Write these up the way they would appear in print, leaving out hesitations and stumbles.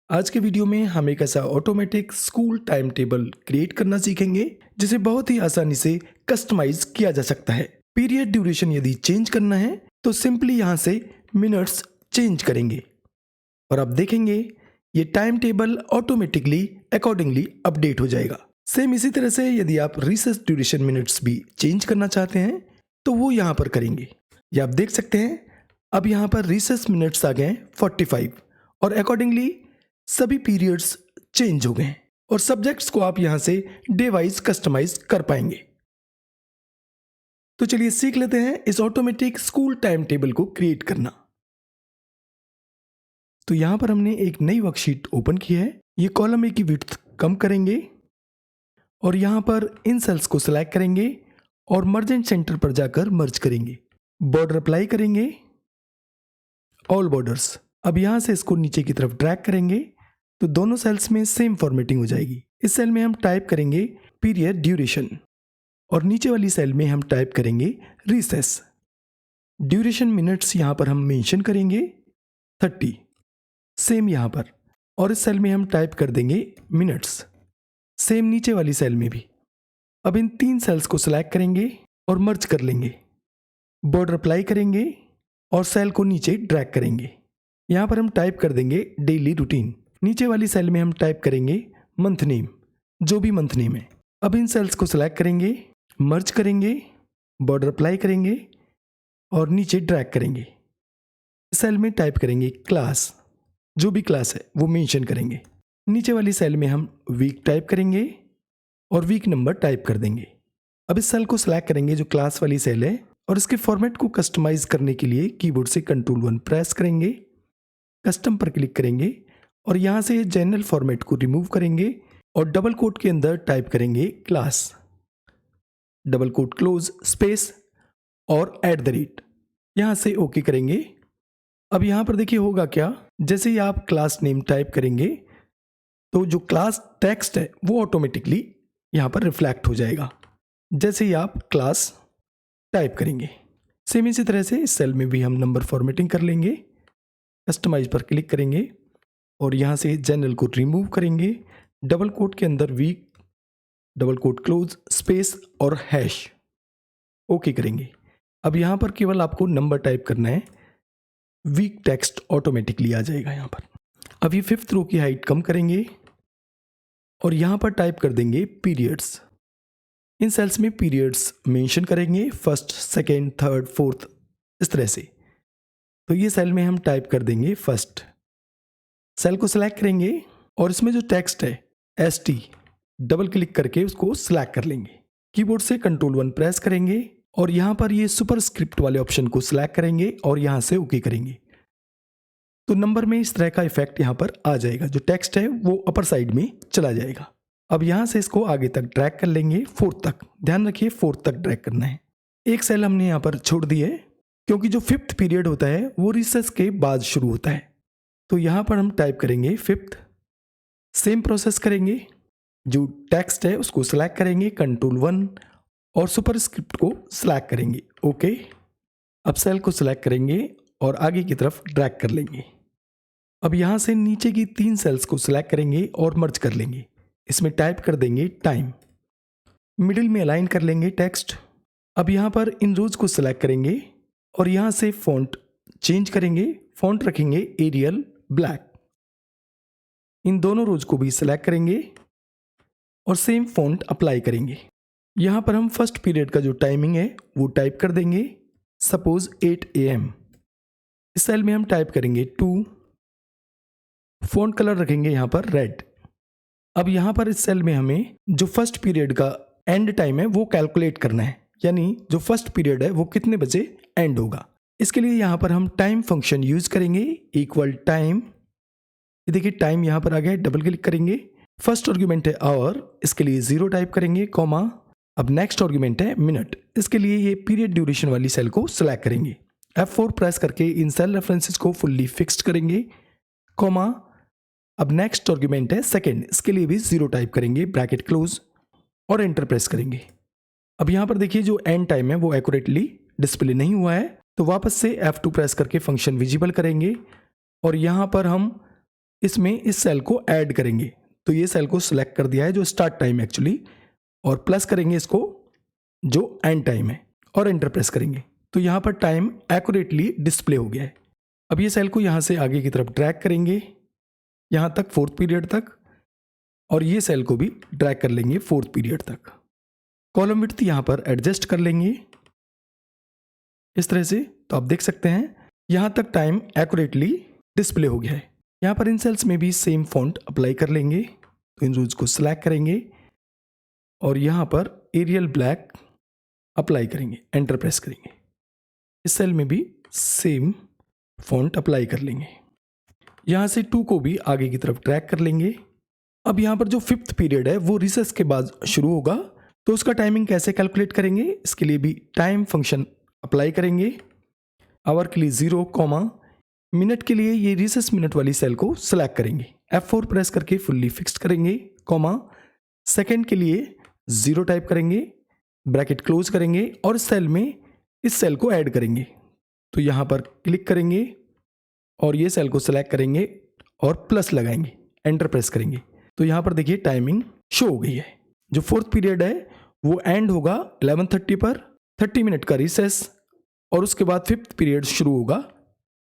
आज के वीडियो में हम एक ऐसा automatic school time table create करना सीखेंगे जिसे बहुत ही आसानी से कस्टमाइज किया जा सकता है। पीरियड ड्यूरेशन यदि चेंज करना है तो सिंपली यहाँ से मिनट्स चेंज करेंगे और आप देखेंगे ये time table automatically accordingly update हो जाएगा। सेम इसी तरह से यदि आप रिसेस ड्यूरेशन मिनट्स भी चेंज करना चाहते हैं तो वो यहाँ पर करेंगे। ये आप देख सकते हैं अब यहाँ पर रिसेस मिनट्स आ गए 45 और अकॉर्डिंगली सभी पीरियड्स चेंज हो गए और सब्जेक्ट्स को आप यहां से डे वाइज कस्टमाइज कर पाएंगे। तो चलिए सीख लेते हैं इस ऑटोमेटिक स्कूल टाइम टेबल को क्रिएट करना। तो यहां पर हमने एक नई वर्कशीट ओपन की है। ये कॉलम ए की विड्थ कम करेंगे और यहां पर इन सेल्स को सिलेक्ट करेंगे और मर्ज एंड सेंटर पर जाकर मर्ज करेंगे। बॉर्डर अप्लाई करेंगे, ऑल बॉर्डर्स। अब यहां से इसको नीचे की तरफ ड्रैग करेंगे तो दोनों सेल्स में सेम फॉर्मेटिंग हो जाएगी। इस सेल में हम टाइप करेंगे पीरियड ड्यूरेशन और नीचे वाली सेल में हम टाइप करेंगे रिसेस। ड्यूरेशन मिनट्स यहां पर हम मेंशन करेंगे 30, सेम यहां पर। और इस सेल में हम टाइप कर देंगे मिनट्स, सेम नीचे वाली सेल में भी। अब इन तीन सेल्स को सिलेक्ट करेंगे और मर्ज कर लेंगे। बॉर्डर अप्लाई करेंगे और सेल को नीचे ड्रैग करेंगे। यहां पर हम टाइप कर देंगे डेली रूटीन। नीचे वाली सेल में हम टाइप करेंगे मंथ नेम, जो भी मंथ नेम है। अब इन सेल्स को सिलेक्ट करेंगे, मर्ज करेंगे, बॉर्डर अप्लाई करेंगे और नीचे ड्रैग करेंगे। सेल में टाइप करेंगे क्लास, जो भी क्लास है वो मेंशन करेंगे। नीचे वाली सेल में हम वीक टाइप करेंगे और वीक नंबर टाइप कर देंगे। अब इस सेल को सिलेक्ट करेंगे जो क्लास वाली सेल है और इसके फॉर्मेट को कस्टमाइज करने के लिए कीबोर्ड से Ctrl+1 प्रेस करेंगे, कस्टम पर क्लिक करेंगे और यहाँ से जनरल फॉर्मेट को रिमूव करेंगे और डबल कोट के अंदर टाइप करेंगे class, double quote close, space और @ यहाँ से ओके करेंगे। अब यहाँ पर देखिए होगा क्या, जैसे ही आप क्लास नेम टाइप करेंगे तो जो क्लास टेक्स्ट है वो ऑटोमेटिकली यहाँ पर रिफ्लेक्ट हो जाएगा जैसे ही आप क्लास टाइप करेंगे। सेम इसी तरह से इस सेल में भी हम नंबर फॉर्मेटिंग कर लेंगे, कस्टमाइज पर क्लिक करेंगे और यहाँ से जनरल को रिमूव करेंगे, डबल कोट के अंदर week, double quote close, space और हैश, ओके करेंगे। अब यहाँ पर केवल आपको नंबर टाइप करना है, वीक टेक्स्ट ऑटोमेटिकली आ जाएगा यहाँ पर। अब ये 5th रो की हाइट कम करेंगे और यहाँ पर टाइप कर देंगे पीरियड्स। इन सेल्स में पीरियड्स मेंशन करेंगे, 1st, 2nd, 3rd, 4th, इस तरह से। तो ये सेल में हम टाइप कर देंगे फर्स्ट। सेल को सिलेक्ट करेंगे और इसमें जो टेक्स्ट है ST डबल क्लिक करके उसको सिलेक्ट कर लेंगे। कीबोर्ड से Ctrl+1 प्रेस करेंगे और यहाँ पर ये सुपरस्क्रिप्ट वाले ऑप्शन को सिलेक्ट करेंगे और यहाँ से ओके करेंगे। तो नंबर में इस तरह का इफेक्ट यहाँ पर आ जाएगा, जो टेक्स्ट है वो अपर साइड में चला जाएगा। अब यहाँ से इसको आगे तक ड्रैग कर लेंगे 4th तक। ध्यान रखिए 4th तक ड्रैग करना है। एक सेल हमने यहाँ पर छोड़ दी है क्योंकि जो 5th पीरियड होता है वो रिसेस के बाद शुरू होता है। तो यहाँ पर हम टाइप करेंगे 5th। सेम प्रोसेस करेंगे, जो टेक्स्ट है उसको सिलेक्ट करेंगे, Ctrl+1 और सुपरस्क्रिप्ट को सिलेक्ट करेंगे, ओके। अब सेल को सिलेक्ट करेंगे और आगे की तरफ ड्रैग कर लेंगे। अब यहाँ से नीचे की 3 सेल्स को सिलेक्ट करेंगे और मर्ज कर लेंगे। इसमें टाइप कर देंगे टाइम, मिडिल में अलाइन कर लेंगे टेक्स्ट। अब यहाँ पर इन रोज को सिलेक्ट करेंगे और यहाँ से फॉन्ट चेंज करेंगे, फॉन्ट रखेंगे एरियल ब्लैक। इन दोनों रोज को भी सिलेक्ट करेंगे और सेम फॉन्ट अप्लाई करेंगे। यहाँ पर हम फर्स्ट पीरियड का जो टाइमिंग है वो टाइप कर देंगे, सपोज 8 AM। इस सेल में हम टाइप करेंगे 2, फॉन्ट कलर रखेंगे यहाँ पर रेड। अब यहाँ पर इस सेल में हमें जो फर्स्ट पीरियड का एंड टाइम है वो कैलकुलेट करना है, यानी जो फर्स्ट पीरियड है वो कितने बजे एंड होगा। इसके लिए यहाँ पर हम टाइम फंक्शन यूज करेंगे, इक्वल टाइम। ये देखिए टाइम यहाँ पर आ गया, डबल क्लिक करेंगे। फर्स्ट आर्गुमेंट है आवर, इसके लिए 0 टाइप करेंगे, कॉमा। अब नेक्स्ट आर्गुमेंट है मिनट, इसके लिए ये पीरियड ड्यूरेशन वाली सेल को सिलेक्ट करेंगे। F4 प्रेस करके इन सेल रेफरेंसेस को फुल्ली फिक्स्ड करेंगे, कॉमा। अब नेक्स्ट आर्गुमेंट है सेकंड, इसके लिए भी 0 टाइप करेंगे, ब्रैकेट क्लोज और एंटर प्रेस करेंगे। अब यहाँ पर देखिए जो एंड टाइम है वो एक्यूरेटली डिस्प्ले नहीं हुआ है, तो वापस से F2 प्रेस करके फंक्शन विजिबल करेंगे और यहाँ पर हम इसमें इस सेल को ऐड करेंगे। तो ये सेल को सिलेक्ट कर दिया है जो स्टार्ट टाइम एक्चुअली, और प्लस करेंगे इसको जो एंड टाइम है और एंटर प्रेस करेंगे। तो यहाँ पर टाइम एक्यूरेटली डिस्प्ले हो गया है। अब ये सेल को यहाँ से आगे की तरफ ड्रैग करेंगे यहाँ तक 4th पीरियड तक, और ये सेल को भी ड्रैग कर लेंगे 4th पीरियड तक। कॉलम विड्थ यहाँ पर एडजस्ट कर लेंगे इस तरह से। तो आप देख सकते हैं यहाँ तक टाइम एक्यूरेटली डिस्प्ले हो गया है। यहाँ पर इन सेल्स में भी सेम फॉन्ट अप्लाई कर लेंगे। तो इन रूल्स को सिलेक्ट करेंगे और यहाँ पर एरियल ब्लैक अप्लाई करेंगे, एंटर प्रेस करेंगे। इस सेल में भी सेम फॉन्ट अप्लाई कर लेंगे। यहाँ से 2 को भी आगे की तरफ ड्रैग कर लेंगे। अब यहाँ पर जो 5th पीरियड है वो रिसेस के बाद शुरू होगा, तो उसका टाइमिंग कैसे कैलकुलेट करेंगे, इसके लिए भी टाइम फंक्शन अप्लाई करेंगे। आवर के लिए 0, मिनट के लिए ये रिसेस मिनट वाली सेल को सिलेक्ट करेंगे, F4 प्रेस करके फुल्ली फिक्स्ड करेंगे, सेकंड के लिए 0 टाइप करेंगे, ब्रैकेट क्लोज करेंगे और सेल में इस सेल को ऐड करेंगे। तो यहाँ पर क्लिक करेंगे और ये सेल को सिलेक्ट करेंगे और प्लस लगाएंगे, एंटर प्रेस करेंगे। तो यहाँ पर देखिए टाइमिंग शो हो गई है। जो 4th पीरियड है वो एंड होगा 11:30 पर, 30 मिनट का रिसेस, और उसके बाद 5th पीरियड शुरू होगा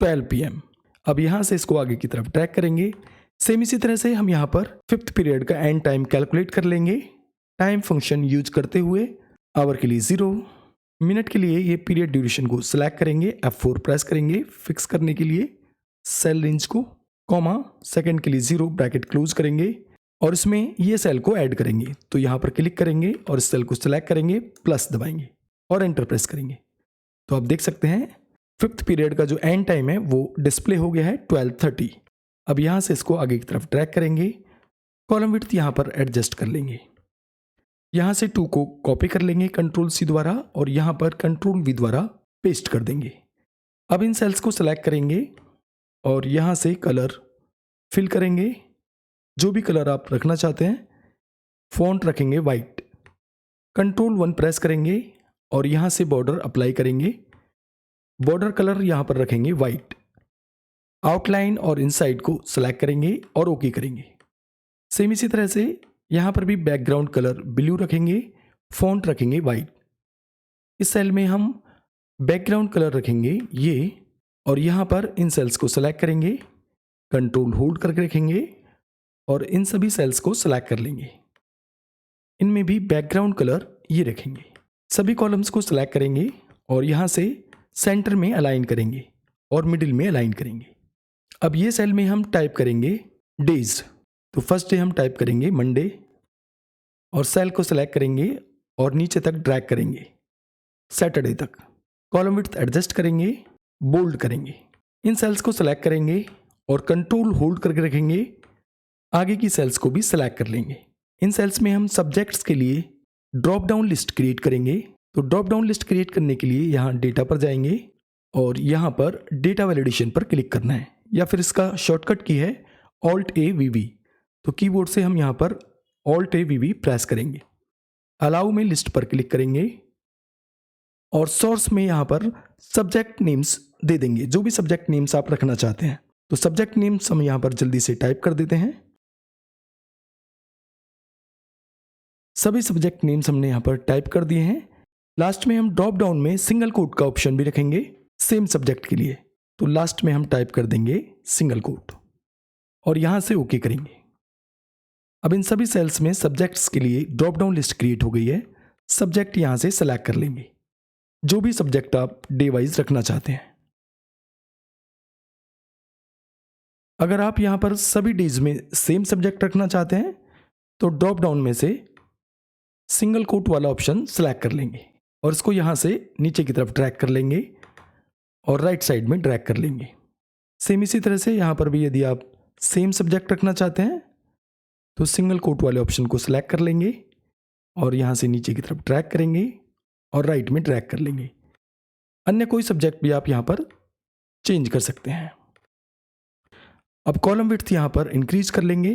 12 PM। अब यहाँ से इसको आगे की तरफ ड्रैग करेंगे। सेम इसी तरह से हम यहाँ पर 5th पीरियड का एंड टाइम कैलकुलेट कर लेंगे टाइम फंक्शन यूज करते हुए। आवर के लिए 0, मिनट के लिए ये पीरियड ड्यूरेशन को सिलेक्ट करेंगे, F4 प्रेस करेंगे फिक्स करने के लिए सेल रेंज को, सेकंड के लिए 0, ब्रैकेट क्लोज करेंगे और इसमें ये सेल को ऐड करेंगे। तो यहाँ पर क्लिक करेंगे और इस सेल को सिलेक्ट करेंगे, प्लस दबाएंगे और एंटर प्रेस करेंगे। तो आप देख सकते हैं 5th पीरियड का जो एंड टाइम है वो डिस्प्ले हो गया है 12:30। अब यहाँ से इसको आगे की तरफ ड्रैग करेंगे, कॉलम विड्थ यहाँ पर एडजस्ट कर लेंगे। यहाँ से 2 को कॉपी कर लेंगे Ctrl+C द्वारा और यहाँ पर Ctrl+V द्वारा पेस्ट कर देंगे। अब इन सेल्स को सिलेक्ट करेंगे और यहाँ से कलर फिल करेंगे, जो भी कलर आप रखना चाहते हैं। फॉन्ट रखेंगे वाइट, Ctrl+1 प्रेस करेंगे और यहाँ से बॉर्डर अप्लाई करेंगे। बॉर्डर कलर यहाँ पर रखेंगे वाइट, आउटलाइन और इनसाइड को सिलेक्ट करेंगे और ओके करेंगे। सेम इसी तरह से यहाँ पर भी बैकग्राउंड कलर ब्लू रखेंगे, फॉन्ट रखेंगे वाइट। इस सेल में हम बैकग्राउंड कलर रखेंगे ये, और यहाँ पर इन सेल्स को सिलेक्ट करेंगे, कंट्रोल होल्ड करके रखेंगे और इन सभी सेल्स को सिलेक्ट कर लेंगे। इनमें भी बैकग्राउंड कलर ये रखेंगे। सभी कॉलम्स को सिलेक्ट करेंगे और यहाँ से सेंटर में अलाइन करेंगे और मिडिल में अलाइन करेंगे। अब ये सेल में हम टाइप करेंगे डेज। तो फर्स्ट डे हम टाइप करेंगे मंडे और सेल को सिलेक्ट करेंगे और नीचे तक ड्रैग करेंगे सैटरडे तक। कॉलम विड्थ एडजस्ट करेंगे, बोल्ड करेंगे। इन सेल्स को सिलेक्ट करेंगे और कंट्रोल होल्ड करके रखेंगे। आगे की सेल्स को भी सिलेक्ट कर लेंगे। इन सेल्स में हम सब्जेक्ट्स के लिए ड्रॉप डाउन लिस्ट क्रिएट करेंगे। तो ड्रॉप डाउन लिस्ट क्रिएट करने के लिए यहाँ डेटा पर जाएंगे और यहाँ पर डेटा वैलिडेशन पर क्लिक करना है, या फिर इसका शॉर्टकट की है Alt+A+VV। तो कीबोर्ड से हम यहाँ पर Alt+A+VV प्रेस करेंगे। अलाउ में लिस्ट पर क्लिक करेंगे और सोर्स में यहाँ पर सब्जेक्ट नेम्स दे देंगे, जो भी सब्जेक्ट नेम्स आप रखना चाहते हैं। तो सब्जेक्ट नेम्स हम यहाँ पर जल्दी से टाइप कर देते हैं। सभी सब्जेक्ट नेम्स हमने यहाँ पर टाइप कर दिए हैं। लास्ट में हम ड्रॉप डाउन में सिंगल कोट का ऑप्शन भी रखेंगे सेम सब्जेक्ट के लिए। तो लास्ट में हम टाइप कर देंगे सिंगल कोट और यहाँ से ओके करेंगे। अब इन सभी सेल्स में सब्जेक्ट्स के लिए ड्रॉप डाउन लिस्ट क्रिएट हो गई है। सब्जेक्ट यहाँ से सेलेक्ट कर लेंगे, जो भी सब्जेक्ट आप डे वाइज रखना चाहते हैं। अगर आप यहाँ पर सभी डेज में सेम सब्जेक्ट रखना चाहते हैं तो ड्रॉप डाउन में से सिंगल कोट वाला ऑप्शन सेलेक्ट कर लेंगे और इसको यहाँ से नीचे की तरफ ड्रैग कर लेंगे और राइट साइड में ड्रैग कर लेंगे। सेम इसी तरह से यहाँ पर भी यदि आप सेम सब्जेक्ट रखना चाहते हैं तो सिंगल कोट वाले ऑप्शन को सिलेक्ट कर लेंगे और यहाँ से नीचे की तरफ ड्रैग करेंगे और राइट में ड्रैग कर लेंगे। अन्य कोई सब्जेक्ट भी आप यहाँ पर चेंज कर सकते हैं। अब कॉलम विड्थ यहाँ पर इंक्रीज कर लेंगे।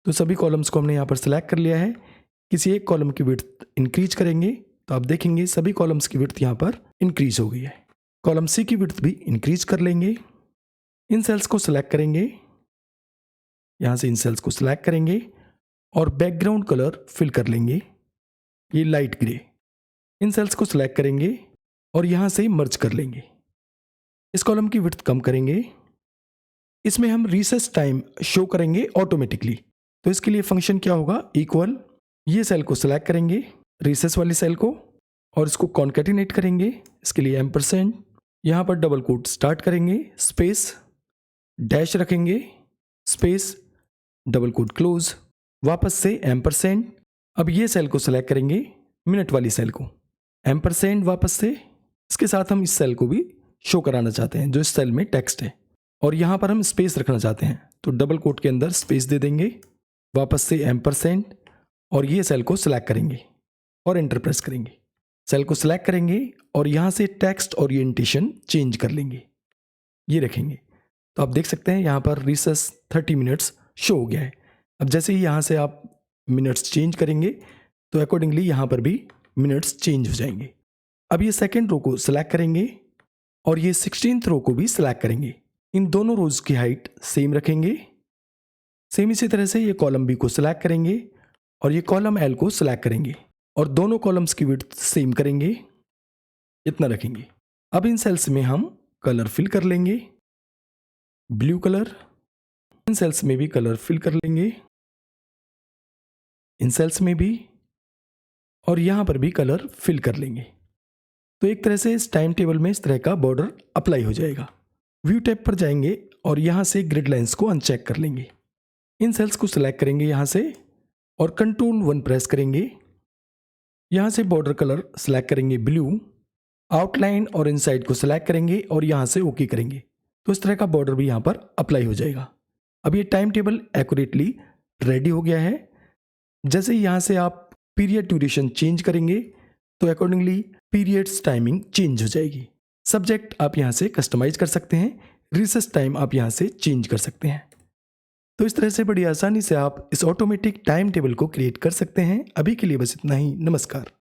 तो सभी कॉलम्स को हमने यहाँ पर सिलेक्ट कर लिया है। किसी एक कॉलम की विड्थ इंक्रीज करेंगे तो आप देखेंगे सभी कॉलम्स की विड्थ यहाँ पर इंक्रीज हो गई है। कॉलम सी की विड्थ भी इंक्रीज कर लेंगे। इन सेल्स को सिलेक्ट करेंगे यहाँ से इन सेल्स को सिलेक्ट करेंगे और बैकग्राउंड कलर फिल कर लेंगे, ये लाइट ग्रे। इन सेल्स को सिलेक्ट करेंगे और यहाँ से मर्ज कर लेंगे। इस कॉलम की विड्थ कम करेंगे। इसमें हम रिसेस टाइम शो करेंगे ऑटोमेटिकली। तो इसके लिए फंक्शन क्या होगा, इक्वल, ये सेल को सिलेक्ट करेंगे, रिसेस वाली सेल को, और इसको कॉन्केटिनेट करेंगे। इसके लिए एम्परसेंड, यहाँ पर डबल कोट स्टार्ट करेंगे, स्पेस, डैश रखेंगे, स्पेस, डबल कोट क्लोज, वापस से एम्परसेंड। अब ये सेल को सिलेक्ट करेंगे, मिनट वाली सेल को, एम्परसेंड वापस से। इसके साथ हम इस सेल को भी शो कराना चाहते हैं जो इस सेल में टेक्स्ट है, और यहाँ पर हम स्पेस रखना चाहते हैं, तो डबल कोट के अंदर स्पेस दे देंगे, वापस से एम्परसेंड, और ये सेल को सिलेक्ट करेंगे और एंटर प्रेस करेंगे। सेल को सिलेक्ट करेंगे और यहाँ से टेक्स्ट ओरिएंटेशन चेंज कर लेंगे, ये रखेंगे। तो आप देख सकते हैं यहाँ पर रिसेस 30 मिनट्स शो हो गया है। अब जैसे ही यहाँ से आप मिनट्स चेंज करेंगे तो अकॉर्डिंगली यहाँ पर भी मिनट्स चेंज हो जाएंगे। अब ये सेकेंड रो को सिलेक्ट करेंगे और ये 16th रो को भी सिलेक्ट करेंगे। इन दोनों रोज की हाइट सेम रखेंगे। सेम इसी तरह से ये कॉलम बी को सिलेक्ट करेंगे और ये कॉलम एल को सिलेक्ट करेंगे और दोनों कॉलम्स की विड्थ सेम करेंगे, इतना रखेंगे। अब इन सेल्स में हम कलर फिल कर लेंगे, ब्लू कलर। इन सेल्स में भी कलर फिल कर लेंगे, इन सेल्स में भी, और यहां पर भी कलर फिल कर लेंगे। तो एक तरह से इस टाइम टेबल में इस तरह का बॉर्डर अप्लाई हो जाएगा। व्यू टैब पर जाएंगे और यहां से ग्रिड लाइंस को अनचेक कर लेंगे। इन सेल्स को सिलेक्ट करेंगे यहां से और कंट्रोल 1 प्रेस करेंगे। यहां से बॉर्डर कलर सिलेक्ट करेंगे ब्लू, आउटलाइन और इनसाइड को सिलेक्ट करेंगे और यहां से ओके करेंगे। तो इस तरह का बॉर्डर भी यहां पर अप्लाई हो जाएगा। अब ये टाइम टेबल एक्यूरेटली रेडी हो गया है। जैसे ही यहां से आप पीरियड ड्यूरेशन चेंज करेंगे तो अकॉर्डिंगली पीरियड्स टाइमिंग चेंज हो जाएगी। सब्जेक्ट आप यहां से कस्टमाइज कर सकते हैं, रिसेस टाइम आप यहां से चेंज कर सकते हैं। तो इस तरह से बड़ी आसानी से आप इस ऑटोमेटिक टाइम टेबल को क्रिएट कर सकते हैं। अभी के लिए बस इतना ही। नमस्कार।